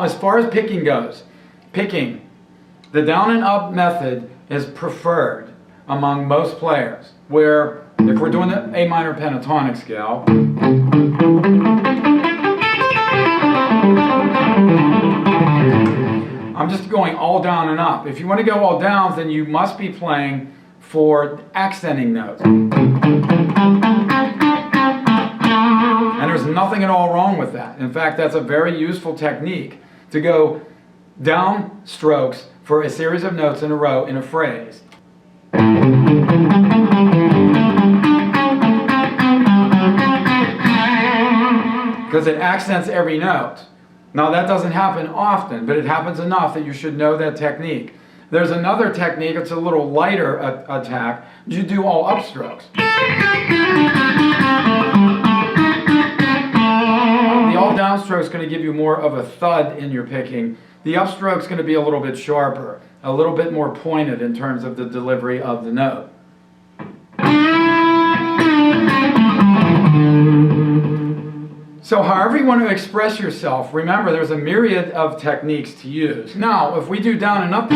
as far as picking goes, the down and up method is preferred among most players, where if we're doing the A minor pentatonic scale, I'm just going all down and up. If you want to go all down, then you must be playing for accenting notes. And there's nothing at all wrong with that. In fact, that's a very useful technique to go down strokes for a series of notes in a row in a phrase. Because it accents every note. Now that doesn't happen often, but it happens enough that you should know that technique. There's another technique, it's a little lighter attack. You do all upstrokes. The all downstroke is going to give you more of a thud in your picking. The upstroke is going to be a little bit sharper, a little bit more pointed in terms of the delivery of the note. So however you want to express yourself, remember there's a myriad of techniques to use. Now, if we do down and up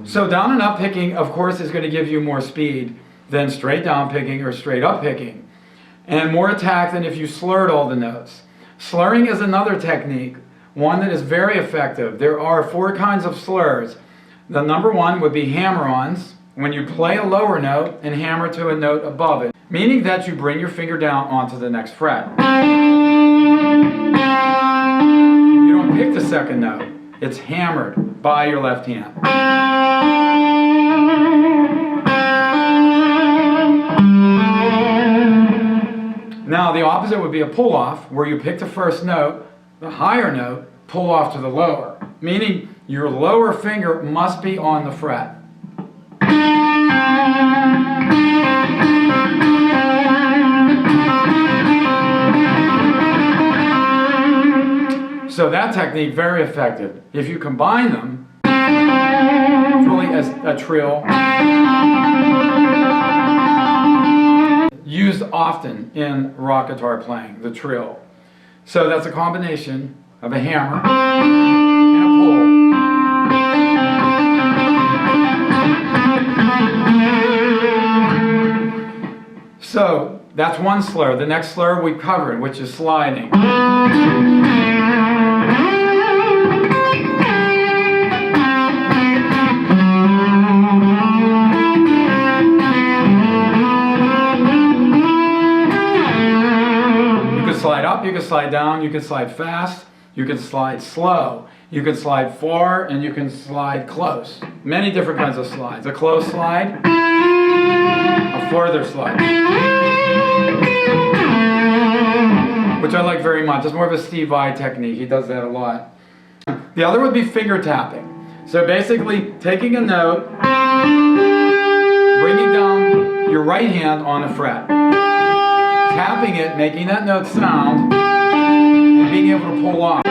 so down and up picking, of course, is going to give you more speed than straight down picking or straight up picking. And more attack than if you slurred all the notes. Slurring is another technique, one that is very effective. There are 4 kinds of slurs. The number 1 would be hammer-ons, when you play a lower note and hammer to a note above it, meaning that you bring your finger down onto the next fret. You don't pick the second note, it's hammered by your left hand. Now the opposite would be a pull-off, where you pick the first note, the higher note, pull off to the lower, meaning your lower finger must be on the fret. So that technique, very effective. If you combine them, it's really a trill. Used often in rock guitar playing, the trill. So that's a combination of a hammer and a pull. So that's one slur. The next slur we covered, which is sliding. You can slide down, you can slide fast, you can slide slow, you can slide far, and you can slide close. Many different kinds of slides. A close slide, a farther slide, which I like very much. It's more of a Steve Vai technique. He does that a lot. The other would be finger tapping. So basically taking a note, bringing down your right hand on a fret, tapping it, making that note sound, and being able to pull off.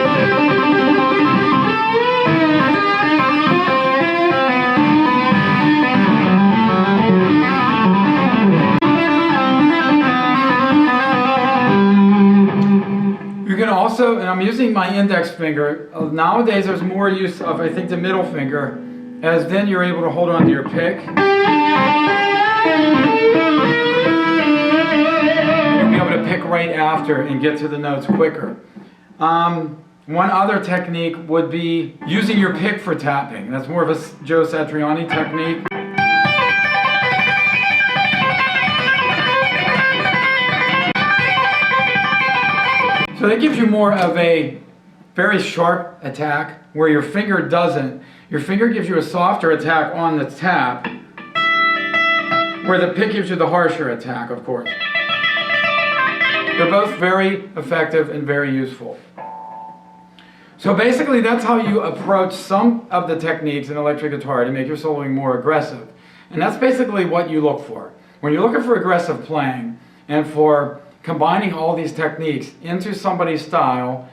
You can also, and I'm using my index finger, nowadays there's more use of, I think, the middle finger, as then you're able to hold on to your pick. Pick right after and get to the notes quicker. One other technique would be using your pick for tapping. That's more of a Joe Satriani technique. So that gives you more of a very sharp attack where your finger doesn't. Your finger gives you a softer attack on the tap, where the pick gives you the harsher attack, of course. They're both very effective and very useful. So basically that's how you approach some of the techniques in electric guitar to make your soloing more aggressive. And that's basically what you look for. When you're looking for aggressive playing and for combining all these techniques into somebody's style,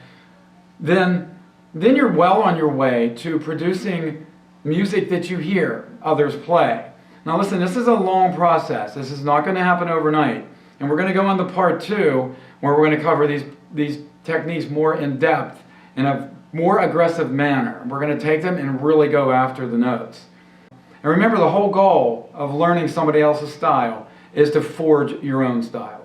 then you're well on your way to producing music that you hear others play. Now listen, this is a long process. This is not going to happen overnight. And we're going to go on to part 2, where we're going to cover these techniques more in depth in a more aggressive manner. We're going to take them and really go after the notes. And remember, the whole goal of learning somebody else's style is to forge your own style.